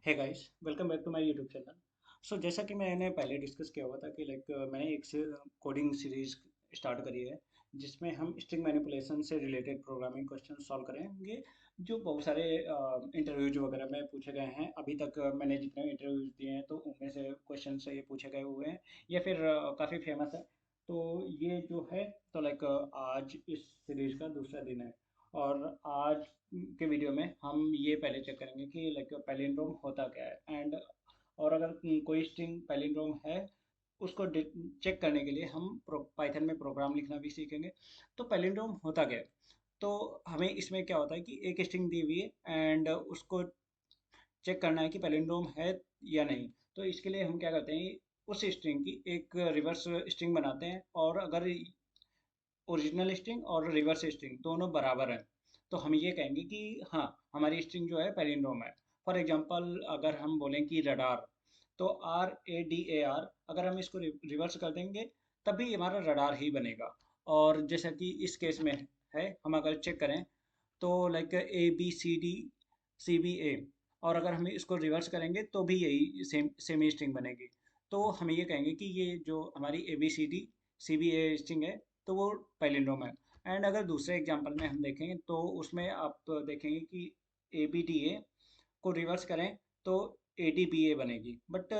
है guys, welcome back to my YouTube channel. So जैसा कि मैंने पहले डिस्कस किया हुआ था कि मैंने एक से कोडिंग सीरीज स्टार्ट करी है जिसमें हम स्ट्रिंग मैनिपुलेशन से रिलेटेड प्रोग्रामिंग क्वेश्चन सॉल्व करेंगे जो बहुत सारे इंटरव्यूज वगैरह में पूछे गए हैं। अभी तक मैंने जितने इंटरव्यूज दिए हैं तो उनमें से क्वेश्चन से ये पूछे गए हुए हैं या फिर काफ़ी फेमस है। तो ये जो है तो आज इस सीरीज का दूसरा दिन है और आज के वीडियो में हम ये पहले चेक करेंगे कि पैलिंड्रोम होता क्या है एंड और अगर कोई स्ट्रिंग पैलिंड्रोम है उसको चेक करने के लिए हम पाइथन में प्रोग्राम लिखना भी सीखेंगे। तो पैलिंड्रोम होता क्या है? तो हमें इसमें क्या होता है कि एक स्ट्रिंग दी हुई है एंड उसको चेक करना है कि पैलिंड्रोम है या नहीं। तो इसके लिए हम क्या करते हैं, उस स्ट्रिंग की एक रिवर्स स्ट्रिंग बनाते हैं और अगर ओरिजिनल स्ट्रिंग और रिवर्स स्ट्रिंग दोनों बराबर हैं तो हम ये कहेंगे कि हाँ, हमारी स्ट्रिंग जो है पैलिंड्रोम है। फॉर एग्जांपल अगर हम बोलें कि रडार, तो RADAR अगर हम इसको रिवर्स कर देंगे तभी हमारा रडार ही बनेगा। और जैसा कि इस केस में है, हम अगर चेक करें तो ABCD CBA, और अगर हम इसको रिवर्स करेंगे तो भी यही सेम सेम ही स्ट्रिंग बनेगी। तो हम ये कहेंगे कि ये जो हमारी ABCD CBA स्ट्रिंग है तो वो पैलिंड्रोम है। एंड अगर दूसरे एग्जांपल में हम देखें तो उसमें आप देखेंगे कि ABDA को रिवर्स करें तो ADBA बनेगी। बट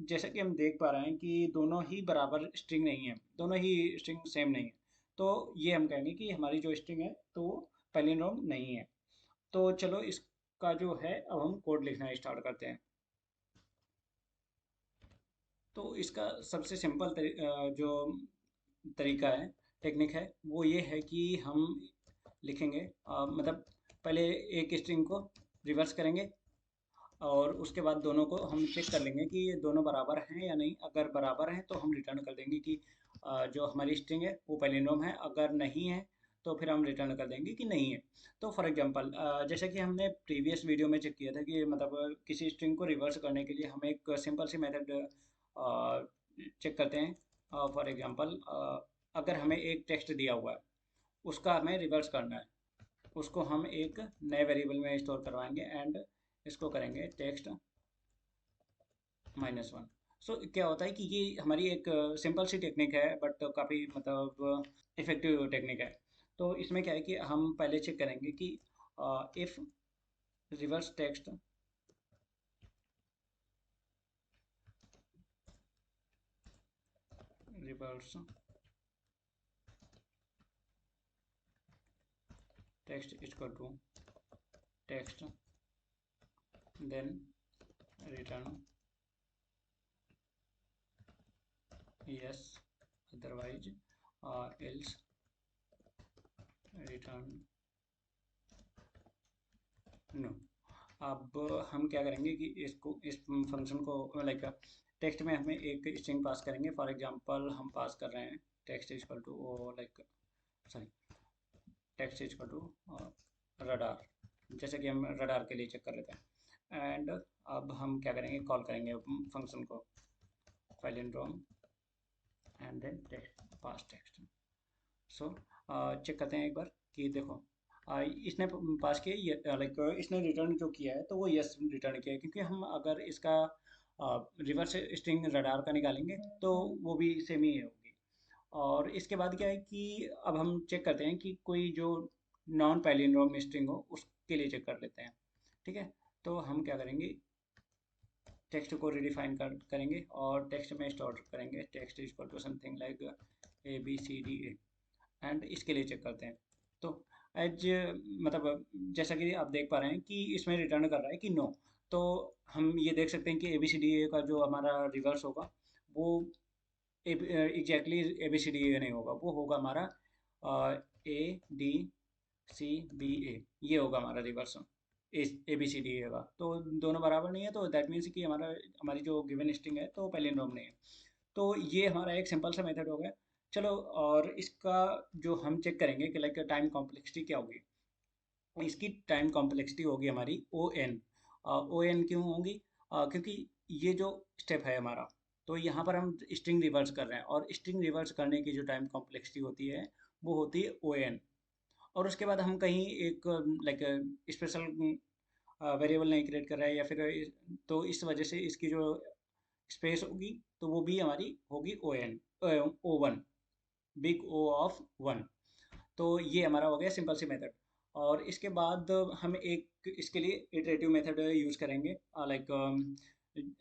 जैसा कि हम देख पा रहे हैं कि दोनों ही बराबर स्ट्रिंग नहीं है, दोनों ही स्ट्रिंग सेम नहीं है। तो ये हम कहेंगे कि हमारी जो स्ट्रिंग है तो पैलिंड्रोम नहीं है। तो चलो इसका जो है अब हम कोड लिखना स्टार्ट करते हैं। तो इसका सबसे सिंपल जो तरीका है, टेक्निक है, वो ये है कि हम लिखेंगे मतलब पहले एक स्ट्रिंग को रिवर्स करेंगे और उसके बाद दोनों को हम चेक कर लेंगे कि ये दोनों बराबर हैं या नहीं। अगर बराबर हैं तो हम रिटर्न कर देंगे कि जो हमारी स्ट्रिंग है वो पैलिंड्रोम है। अगर नहीं है तो फिर हम रिटर्न कर देंगे कि नहीं है। तो फॉर एग्जांपल जैसे कि हमने प्रीवियस वीडियो में चेक किया था कि मतलब किसी स्ट्रिंग को रिवर्स करने के लिए हम एक सिंपल सी मेथड चेक करते हैं। फॉर एग्जांपल अगर हमें एक टेक्स्ट दिया हुआ है, उसका हमें रिवर्स करना है, उसको हम एक नए वेरिएबल में स्टोर करवाएंगे एंड इसको करेंगे टेक्स्ट -1। सो क्या होता है कि ये हमारी एक सिंपल सी टेक्निक है बट काफ़ी मतलब इफेक्टिव टेक्निक है। तो इसमें क्या है कि हम पहले चेक करेंगे कि if reverse text reverse text equal to text then return yes, otherwise else return no. अब हम क्या करेंगे कि इसको इस फंक्शन को लाइक टेक्स्ट में हमें एक स्ट्रिंग पास करेंगे। फॉर एग्जांपल हम पास कर रहे हैं text equal to like sorry text equal to radar, जैसे कि हम रडार के लिए चेक कर लेते हैं। एंड अब हम क्या करेंगे, कॉल करेंगे फंक्शन को palindrome and then text pass text. So check करते हैं एक बार कि देखो इसने पास किया लाइक इसने रिटर्न जो किया है तो वो यस रिटर्न किया है, क्योंकि हम अगर इसका रिवर्स स्ट्रिंग रडार का निकालेंगे तो वो भी सेम ही होगी। और इसके बाद क्या है कि अब हम चेक करते हैं कि कोई जो नॉन पैलिंड्रोम स्ट्रिंग हो उसके लिए चेक कर लेते हैं। ठीक है, तो हम क्या करेंगे, टेक्स्ट को रिडिफाइन करेंगे और टेक्स्ट में स्टोर करेंगे text equal to something like ABCDA and इसके लिए चेक करते हैं। तो एज मतलब जैसा कि आप देख पा रहे हैं कि इसमें रिटर्न कर रहा है कि नो। तो हम ये देख सकते हैं कि ABCDA का जो हमारा रिवर्स होगा वो एग्जैक्टली ABCDA नहीं होगा, वो होगा हमारा ADCBA। ये होगा हमारा रिवर्स ABCDA का। तो दोनों बराबर नहीं है तो दैट मीन्स कि हमारी जो गिवन स्ट्रिंग है तो पैलिंड्रोम नहीं है। तो ये हमारा एक सिंपल सा मेथड हो गया। चलो, और इसका जो हम चेक करेंगे कि लाइक टाइम कॉम्प्लेक्सिटी क्या होगी। इसकी टाइम कॉम्प्लेक्सिटी होगी हमारी ON। ON क्यों होगी? क्योंकि ये जो स्टेप है हमारा, तो यहाँ पर हम स्ट्रिंग रिवर्स कर रहे हैं और स्ट्रिंग रिवर्स करने की जो टाइम कॉम्प्लेक्सिटी होती है वो होती है ON। और उसके बाद हम कहीं एक लाइक स्पेशल वेरिएबल नहीं क्रिएट कर रहा है या फिर तो इस वजह से इसकी जो स्पेस होगी तो वो भी हमारी होगी O1, बिग ओ ऑफ 1। तो ये हमारा हो गया सिंपल सी मेथड। और इसके बाद हम एक इसके लिए इटरेटिव मेथड यूज़ करेंगे, लाइक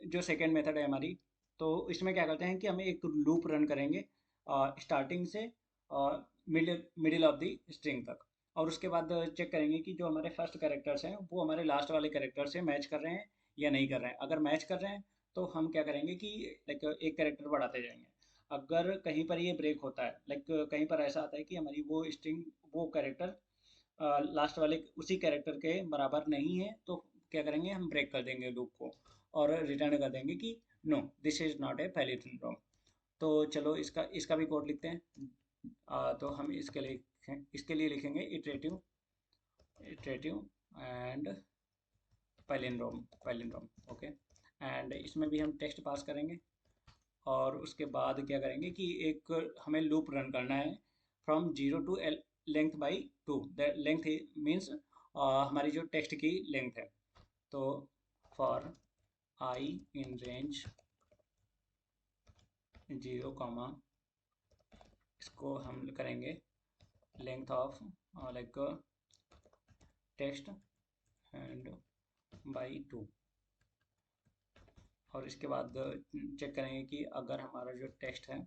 जो सेकेंड मेथड है हमारी। तो इसमें क्या करते हैं कि हम एक लूप रन करेंगे स्टार्टिंग से middle middle of the string तक। और उसके बाद चेक करेंगे कि जो हमारे फर्स्ट कैरेक्टर्स हैं वो हमारे लास्ट वाले कैरेक्टर से मैच कर रहे हैं या नहीं कर रहे हैं। अगर मैच कर रहे हैं तो हम क्या करेंगे कि लाइक एक कैरेक्टर बढ़ाते जाएंगे। अगर कहीं पर ये ब्रेक होता है, लाइक कहीं पर ऐसा आता है कि हमारी वो स्ट्रिंग वो कैरेक्टर लास्ट वाले उसी कैरेक्टर के बराबर नहीं है, तो क्या करेंगे हम ब्रेक कर देंगे लूप को और रिटर्न कर देंगे कि no this is not a palindrome. तो चलो इसका इसका भी कोड लिखते हैं। तो हम इसके लिए लिखेंगे iterative iterative and palindrome okay. And इसमें भी हम टेक्स्ट पास करेंगे और उसके बाद क्या करेंगे कि एक हमें लूप रन करना है from 0 to length by 2। That length means हमारी जो टेक्स्ट की लेंथ है। तो फॉर आई इन रेंज 0, इसको हम करेंगे length of like text and by 2। और इसके बाद चेक करेंगे कि अगर हमारा जो टेक्स्ट है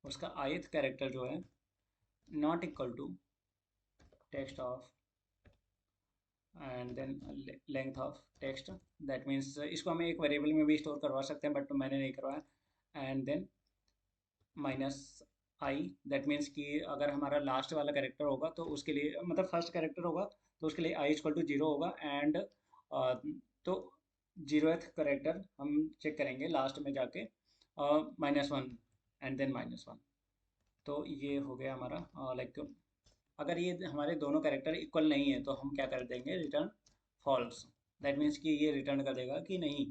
उसका ith कैरेक्टर जो है not equal to text of and then length of text. That means इसको हमें एक वेरिएबल में भी स्टोर करवा सकते हैं बट मैंने नहीं करवाया। And then minus I, that means कि अगर हमारा लास्ट वाला कैरेक्टर होगा तो उसके लिए मतलब फर्स्ट कैरेक्टर होगा तो उसके लिए आई इक्वल टू 0 होगा। एंड तो 0th कैरेक्टर हम चेक करेंगे लास्ट में जाके -1 एंड देन -1। तो ये हो गया हमारा लाइक अगर ये हमारे दोनों कैरेक्टर इक्वल नहीं है तो हम क्या कर देंगे रिटर्न फॉल्स। दैट मीन्स कि ये रिटर्न कर देगा कि नहीं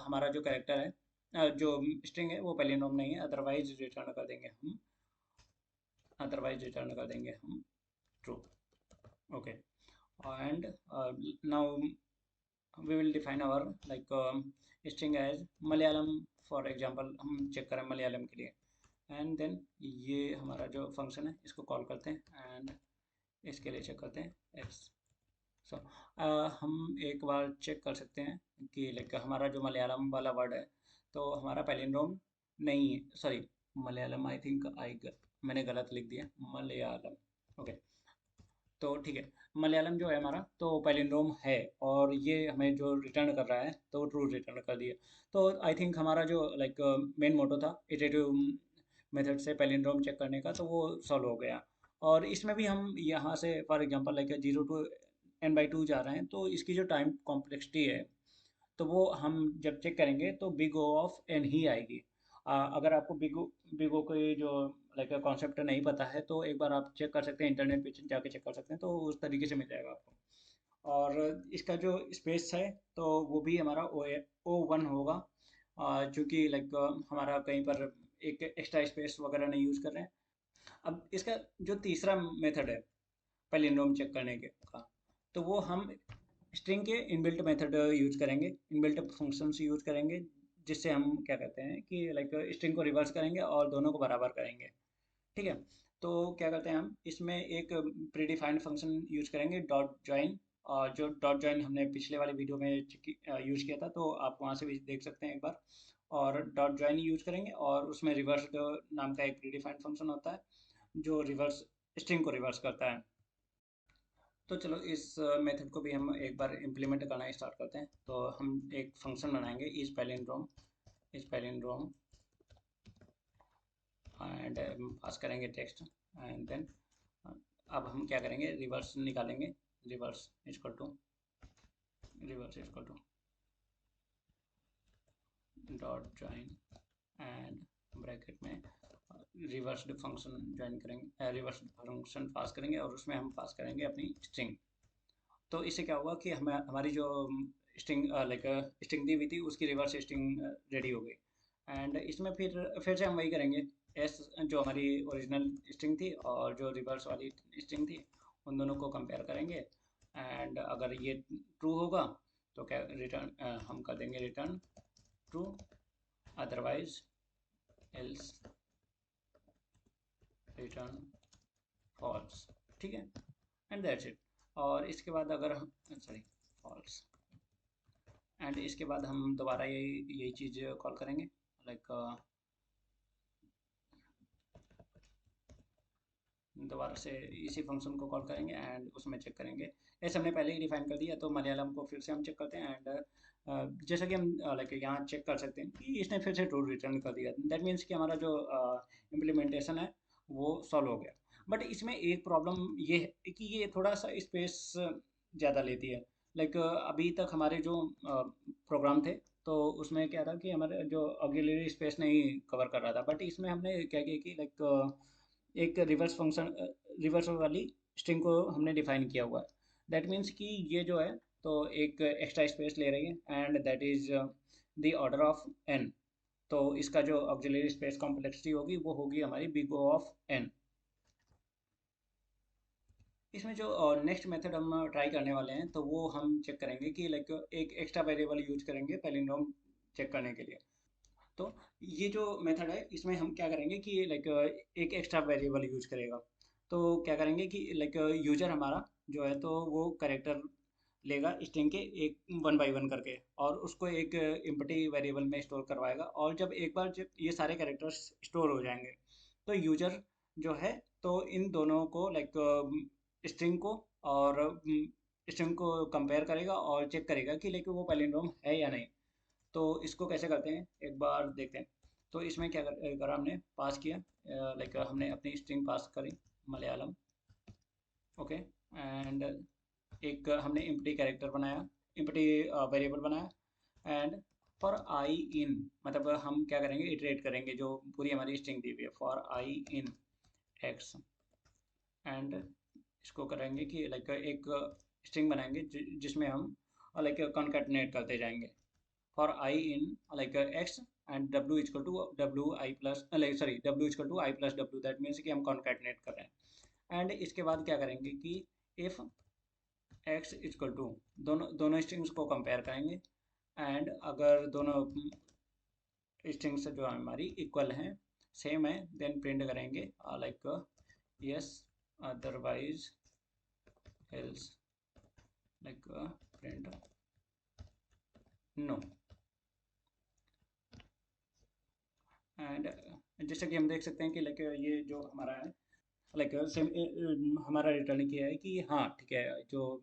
हमारा जो कैरेक्टर है जो स्ट्रिंग है वो पैलिंड्रोम नहीं है। अदरवाइज रिटर्न कर देंगे हम true okay. And now we will define our like string as Malayalam. For example हम चेक करें मलयालम के लिए। एंड देन ये हमारा जो फंक्शन है इसको कॉल करते हैं एंड इसके लिए चेक करते हैं एक्स। सो हम एक बार चेक कर सकते हैं कि लाइक हमारा जो मलयालम वाला वर्ड है तो हमारा पैलिंड्रोम नहीं है। सॉरी, मलयालम आई थिंक मैंने गलत लिख दिया मलयालम ओके। तो ठीक है, मलयालम जो है हमारा तो पैलिंड्रोम है और ये हमें जो रिटर्न कर रहा है तो ट्रू रिटर्न कर दिया। तो आई थिंक हमारा जो लाइक मेन मोटो था इटरेटिव मेथड से पैलिंड्रोम चेक करने का तो वो सॉल्व हो गया। और इसमें भी हम यहाँ से for example like 0 to n/2 जा रहे हैं तो इसकी जो टाइम कॉम्प्लेक्सिटी है तो वो हम जब चेक करेंगे तो बिग ओ ऑफ एन ही आएगी। अगर आपको बिग ओ के जो लाइक कॉन्सेप्ट नहीं पता है तो एक बार आप चेक कर सकते हैं, इंटरनेट पे जाके चेक कर सकते हैं तो उस तरीके से मिल जाएगा आपको। और इसका जो स्पेस है तो वो भी हमारा O1 होगा, चूँकि लाइक हमारा कहीं पर एक एक्स्ट्रा स्पेस वगैरह नहीं यूज़ कर रहे हैं। अब इसका जो तीसरा मेथड है पैलिंड्रोम चेक करने के का तो वो हम स्ट्रिंग के इनबिल्ट मेथड यूज करेंगे, इनबिल्ट फंक्शंस यूज करेंगे जिससे हम क्या कहते हैं कि लाइक स्ट्रिंग को रिवर्स करेंगे और दोनों को बराबर करेंगे। ठीक है, तो क्या करते हैं हम इसमें एक प्रीडिफाइंड फंक्शन यूज करेंगे डॉट ज्वाइन। और जो डॉट ज्वाइन हमने पिछले वाले वीडियो में यूज किया था तो आप वहाँ से भी देख सकते हैं एक बार। और डॉट ज्वाइन यूज करेंगे और उसमें रिवर्स नाम का एक प्रीडिफाइंड फंक्शन होता है जो रिवर्स स्ट्रिंग को रिवर्स करता है। तो चलो इस मेथड को भी हम एक बार इम्प्लीमेंट करना स्टार्ट करते हैं। तो हम एक फंक्शन बनाएंगे इज पैलिंड्रोम एंड पास करेंगे टेक्स्ट। एंड देन अब हम क्या करेंगे रिवर्स निकालेंगे। Reverse is equal to dot join and bracket में रिवर्स फंक्शन ज्वाइन करेंगे, रिवर्स फंक्शन पास करेंगे और उसमें हम पास करेंगे अपनी स्ट्रिंग। तो इससे क्या हुआ कि हमें हमारी जो स्ट्रिंग लाइक स्ट्रिंग दी हुई थी उसकी रिवर्स स्ट्रिंग रेडी हो गई। एंड इसमें फिर से हम वही करेंगे एस जो हमारी ओरिजिनल स्ट्रिंग थी और जो रिवर्स वाली स्ट्रिंग थी उन दोनों को कंपेयर करेंगे। एंड अगर ये ट्रू होगा तो क्या रिटर्न हम कर देंगे return true, otherwise else return false. ठीक है, एंड दैट्स इट। और इसके बाद अगर हम सॉरी फॉल्स, एंड इसके बाद हम दोबारा यही यही चीज़ कॉल करेंगे, लाइक दोबारा से इसी फंक्शन को कॉल करेंगे एंड उसमें चेक करेंगे। ऐसे हमने पहले ही डिफाइन कर दिया, तो मलयालम को फिर से हम चेक करते हैं एंड जैसा कि हम लाइक यहाँ चेक कर सकते हैं कि इसने फिर से ट्रू रिटर्न कर दिया। दैट मीन्स कि हमारा जो इम्प्लीमेंटेशन है वो सॉल्व हो गया। बट इसमें एक प्रॉब्लम ये है कि ये थोड़ा सा स्पेस ज़्यादा लेती है। लाइक अभी तक हमारे जो प्रोग्राम थे तो उसमें क्या था कि हमारे जो ऑक्सिलरी स्पेस नहीं कवर कर रहा था, बट इसमें हमने क्या किया कि लाइक एक रिवर्स फंक्शन, रिवर्स वाली स्ट्रिंग को हमने डिफाइन किया हुआ है। दैट मीन्स कि ये जो है तो एक एक्स्ट्रा स्पेस ले रही है and that is the order of N. तो इसका जो ऑक्सिलरी स्पेस कॉम्प्लेक्सिटी होगी वो होगी हमारी बिग O ऑफ एन। इसमें जो नेक्स्ट मेथड हम ट्राई करने वाले हैं तो वो हम चेक करेंगे कि लाइक एक एक्स्ट्रा वेरिएबल यूज करेंगे पैलिंड्रोम चेक करने के लिए। तो ये जो मेथड है इसमें हम क्या करेंगे कि लाइक एक एक्स्ट्रा वेरिएबल यूज करेगा। तो क्या करेंगे कि लाइक यूजर हमारा जो है तो वो करेक्टर लेगा स्ट्रिंग के एक 1 बाय 1 करके, और उसको एक एम्प्टी वेरिएबल में स्टोर करवाएगा। और जब एक बार जब ये सारे करेक्टर्स स्टोर हो जाएंगे तो यूजर जो है तो इन दोनों को लाइक स्ट्रिंग को और स्ट्रिंग को कंपेयर करेगा और चेक करेगा कि लाइक वो पैलिंड्रोम है या नहीं। तो इसको कैसे करते हैं एक बार देखते हैं। तो इसमें क्या करा हमने पास किया, लाइक हमने अपनी स्ट्रिंग पास करी मलयालम, ओके, एंड एक हमने एम्प्टी कैरेक्टर बनाया, एम्प्टी वेरिएबल बनाया। एंड फॉर आई इन, मतलब हम क्या करेंगे इटरेट करेंगे जो पूरी हमारी स्ट्रिंग दी हुई है, for I in x. And इसको करेंगे कि लाइक एक स्ट्रिंग बनाएंगे जिसमें हम लाइक कॉन्कैटिनेट करते जाएंगे for I in like X and W equal to W I plus, like sorry W equal to I plus W. That means कि हम कॉन्कैटिनेट कर रहे हैं। एंड इसके बाद क्या करेंगे कि इफ़ एक्स इक्वल टू, दोनों दोनों स्ट्रिंग्स को कंपेयर करेंगे एंड अगर दोनों स्ट्रिंग्स जो हमारी इक्वल हैं, सेम है, देन प्रिंट करेंगे like yes, otherwise else, like print no. And जैसा कि हम देख सकते हैं कि लाइक ये जो हमारा है लाइक सेम हमारा रिटर्न किया है कि हाँ ठीक है, जो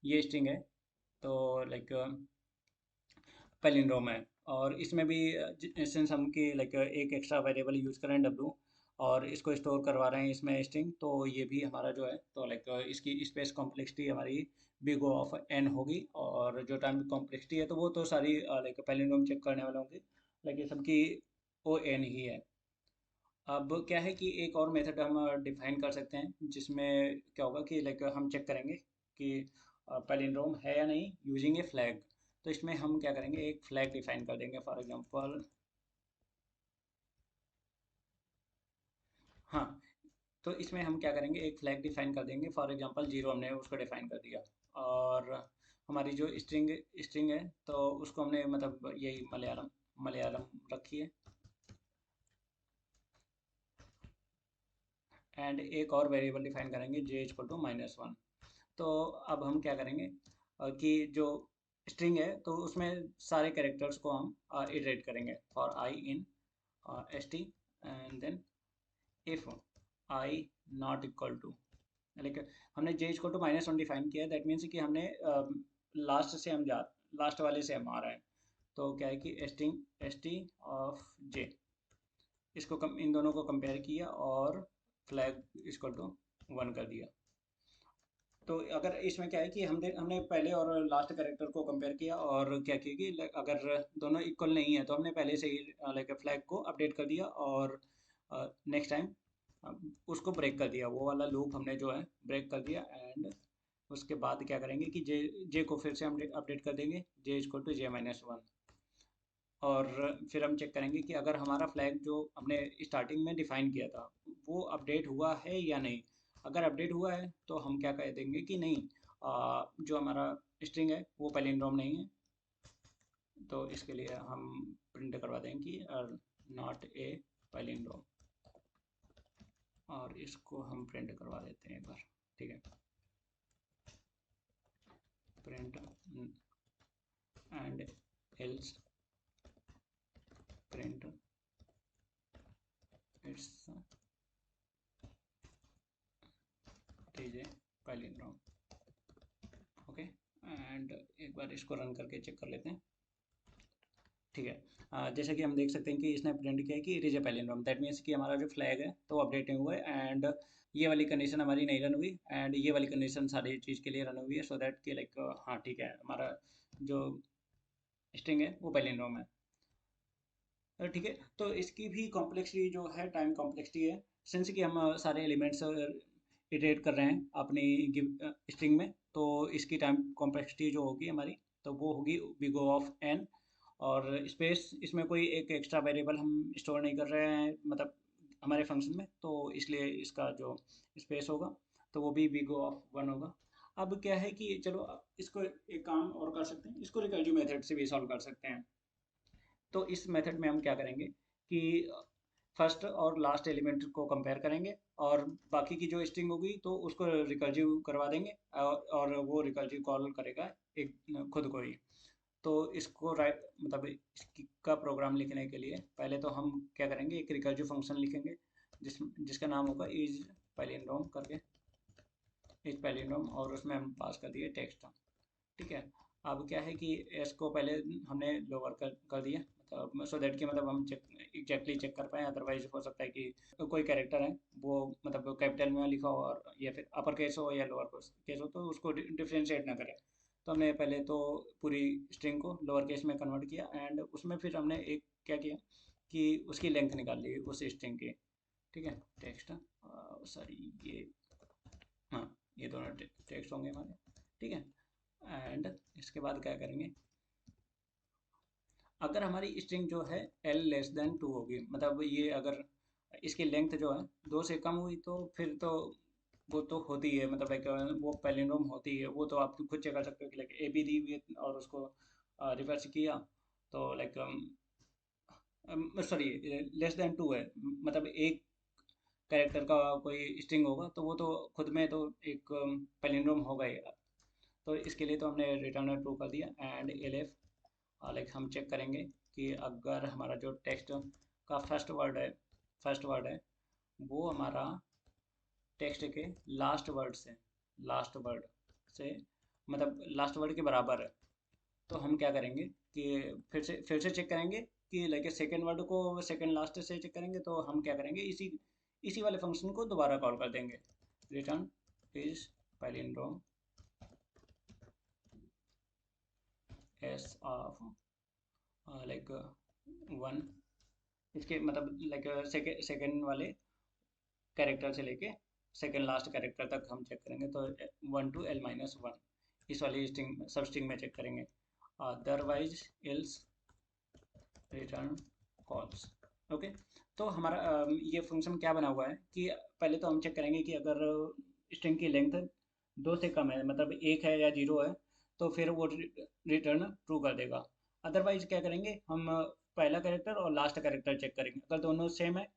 ये स्ट्रिंग है तो लाइक पैलिंड्रोम है। और इसमें भी सिंस हम की लाइक एक एक्स्ट्रा वेरिएबल यूज़ करें डब्लू और इसको स्टोर करवा रहे हैं इसमें स्ट्रिंग, तो ये भी हमारा जो है तो लाइक इसकी स्पेस कॉम्प्लेक्सिटी हमारी बिग O ऑफ एन होगी। और जो टाइम कॉम्प्लेक्सिटी है तो वो तो सारी लाइक पैलिंड्रोम चेक करने वाले होंगे, लाइक ये सबकी O n ही है। अब क्या है कि एक और मेथड हम डिफाइन कर सकते हैं जिसमें क्या होगा कि लाइक हम चेक करेंगे कि पैलिंड्रोम है या नहीं यूजिंग ए फ्लैग। तो इसमें हम क्या करेंगे एक फ्लैग डिफाइन कर देंगे, फॉर एग्जांपल हाँ, तो इसमें हम क्या करेंगे एक फ्लैग डिफाइन कर देंगे, फॉर एग्जांपल 0 हमने उसको डिफाइन कर दिया। और हमारी जो स्ट्रिंग स्ट्रिंग है तो उसको हमने मतलब यही मलयालम मलयालम रखी है। एंड एक और वेरिएबल डिफाइन करेंगे जे इक्वल टू -1। तो अब हम क्या करेंगे कि जो स्ट्रिंग है तो उसमें सारे कैरेक्टर्स को हम इटरेट करेंगे for I in S T, and then if I not equal to, like हमने जे इक्वल टू -1 डिफाइन किया है। दैट मीन्स कि हमने लास्ट से हम जा लास्ट वाले से हम आ रहे हैं। तो क्या है कि एस टी ऑफ जे, इसको इन दोनों को कंपेयर किया और फ्लैग इक्वल टू 1 कर दिया। तो अगर इसमें क्या है कि हमने पहले और लास्ट कैरेक्टर को कंपेयर किया और क्या किया कि अगर दोनों इक्वल नहीं है तो हमने पहले से ही लाइक फ्लैग को अपडेट कर दिया और नेक्स्ट टाइम उसको ब्रेक कर दिया, वो वाला लूप हमने जो है ब्रेक कर दिया। एंड उसके बाद क्या करेंगे कि जे जे को फिर से हम अपडेट कर देंगे, जे इक्वल टू जे-1। और फिर हम चेक करेंगे कि अगर हमारा फ्लैग जो हमने स्टार्टिंग में डिफाइन किया था वो अपडेट हुआ है या नहीं। अगर अपडेट हुआ है तो हम क्या कह देंगे कि नहीं, जो हमारा स्ट्रिंग है वो पैलिंड्रोम नहीं है, तो इसके लिए हम प्रिंट करवा देंगे कि नॉट ए पैलिंड्रोम, और इसको हम प्रिंट करवा देते हैं एक बार। ठीक है, print and else print it's is a palindrome. Okay, and एक बार इसको रन करके चेक कर लेते हैं। ठीक है, जैसा कि हम देख सकते हैं कि इसने प्रिंट किया है कि it is a palindrome, that means कि हमारा जो फ्लैग है तो अपडेट नहीं हुआ है, एंड ये वाली कंडीशन हमारी नहीं रन हुई, एंड ये वाली कंडीशन सारी चीज़ के लिए रन हुई है, सो दैट कि लाइक हाँ ठीक है, हमारा जो स्ट्रिंग है वो पैलिंड्रोम है। ठीक है, तो इसकी भी कॉम्प्लेक्सिटी जो है टाइम कॉम्प्लेक्सिटी है, सिंस कि हम सारे एलिमेंट्स इटरेट कर रहे हैं अपनी स्ट्रिंग में, तो इसकी टाइम कॉम्प्लेक्सिटी जो होगी हमारी, तो वो होगी बिग O ऑफ n। और स्पेस इसमें कोई एक एक्स्ट्रा वेरिएबल हम स्टोर नहीं कर रहे हैं मतलब हमारे फंक्शन में, तो इसलिए इसका जो स्पेस होगा तो वो भी बिग O ऑफ 1 होगा। अब क्या है कि चलो इसको एक काम और कर सकते हैं, इसको रिकर्सिव मेथड से भी सॉल्व कर सकते हैं। तो इस मेथड में हम क्या करेंगे कि फर्स्ट और लास्ट एलिमेंट को कंपेयर करेंगे, और बाकी की जो स्ट्रिंग होगी तो उसको रिकर्सिव करवा देंगे, और वो रिकर्सिव कॉल करेगा एक खुद को ही। तो इसको राइट मतलब इसका प्रोग्राम लिखने के लिए पहले तो हम क्या करेंगे, एक रिकर्सिव फंक्शन लिखेंगे जिसका नाम होगा इज पैलिंड्रोम करके, इज पैलिंड्रोम, और उसमें हम पास कर दिए टेक्स्ट। ठीक है, अब क्या है कि एस को पहले हमने लोअर कर दिया, मतलब सो दैट कि मतलब हम चेक एग्जैक्टली चेक कर पाएँ, अदरवाइज हो सकता है कि कोई कैरेक्टर है वो मतलब कैपिटल में लिखा हो और या फिर अपर केस हो या लोअर केस हो, तो उसको डिफ्रेंशिएट ना करें। तो हमने पहले तो पूरी स्ट्रिंग को लोअर केस में कन्वर्ट किया, एंड उसमें फिर हमने एक क्या किया कि उसकी लेंथ निकाल ली उस स्ट्रिंग की। ठीक है, टेक्स्ट सॉरी ये हाँ ये दोनों टेक्स्ट होंगे हमारे। ठीक है, एंड इसके बाद क्या करेंगे, अगर हमारी स्ट्रिंग जो है L <2 होगी, मतलब ये अगर इसकी लेंथ जो है 2 से कम हुई, तो फिर तो वो तो होती है, मतलब एक वो पैलिंड्रोम होती है, वो तो आप खुद चेक कर सकते हो कि लाइक ए बी दी हुई है और उसको रिवर्स किया, तो लाइक सॉरी <2 है, मतलब एक कैरेक्टर का कोई स्ट्रिंग होगा तो वो तो खुद में तो एक पैलिंड्रोम होगा ही। तो इसके लिए तो हमने रिटर्न ट्रू कर दिया, एंड elif लाइक हम चेक करेंगे कि अगर हमारा जो टेक्स्ट का फर्स्ट वर्ड है वो हमारा टेक्स्ट के लास्ट वर्ड से मतलब लास्ट वर्ड के बराबर है, तो हम क्या करेंगे कि फिर से चेक करेंगे कि लाइक सेकेंड वर्ड को सेकेंड लास्ट से चेक करेंगे, तो हम क्या करेंगे इसी इसी वाले फंक्शन को दोबारा कॉल कर देंगे, return is palindrome S of like 1, इसके मतलब लाइक सेकेंड वाले कैरेक्टर से लेके सेकेंड लास्ट कैरेक्टर तक हम चेक करेंगे, तो 1 to L-1 इस वाली स्ट्रिंग सब स्ट्रिंग में चेक करेंगे, otherwise else return calls. Okay, तो हमारा ये फंक्शन क्या बना हुआ है कि पहले तो हम चेक करेंगे कि अगर स्ट्रिंग की लेंथ 2 से कम है, मतलब 1 है या 0 है, तो फिर वो रिटर्न ट्रू कर देगा। अदरवाइज क्या करेंगे हम पहला कैरेक्टर और लास्ट कैरेक्टर चेक करेंगे, अगर दोनों सेम है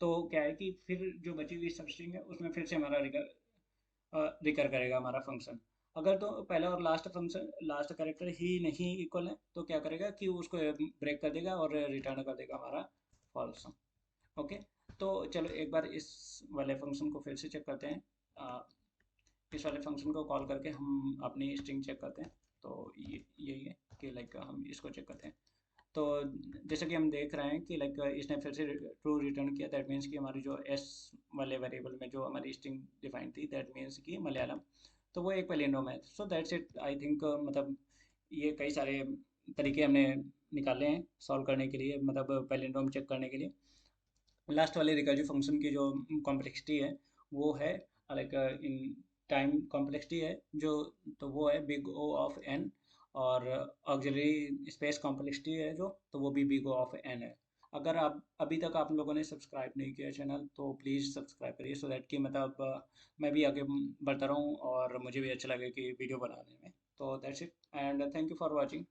तो क्या है कि फिर जो बची हुई सब स्ट्रिंग है उसमें फिर से हमारा रिकर करेगा हमारा फंक्शन। अगर तो पहला और लास्ट कैरेक्टर ही नहीं इक्वल है, तो क्या करेगा कि उसको ब्रेक कर देगा और रिटर्न कर देगा हमारा फॉल्स। ओके, तो चलो एक बार इस वाले फंक्शन को फिर से चेक करते हैं। इस वाले फंक्शन को कॉल करके हम अपनी स्ट्रिंग चेक करते हैं, तो ये यही है कि लाइक हम इसको चेक करते हैं। तो जैसे कि हम देख रहे हैं कि लाइक इसने फिर से ट्रू रिटर्न किया, दैट मीन्स कि हमारी जो एस वाले वेरिएबल में जो हमारी स्ट्रिंग डिफाइन थी, दैट मीन्स कि मलयालम, तो वो एक पैलिंड्रोम है। So that's it I think, मतलब ये कई सारे तरीके हमने निकाले हैं सॉल्व करने के लिए, मतलब पैलिंड्रोम चेक करने के लिए। लास्ट वाले रिकर्सिव फंक्शन की जो कॉम्प्लेक्सिटी है वो है लाइक इन टाइम कॉम्प्लेक्सिटी है जो, तो वो है बिग O ऑफ n, और ऑक्सिलरी स्पेस कॉम्प्लेक्सिटी है जो, तो वो भी बिग O ऑफ n है। अगर आप अभी तक आप लोगों ने सब्सक्राइब नहीं किया चैनल, तो प्लीज़ सब्सक्राइब करिए, सो दैट कि मतलब मैं भी आगे बढ़ता रहूँ और मुझे भी अच्छा लगे कि वीडियो बनाने में। तो that's it and thank you for watching.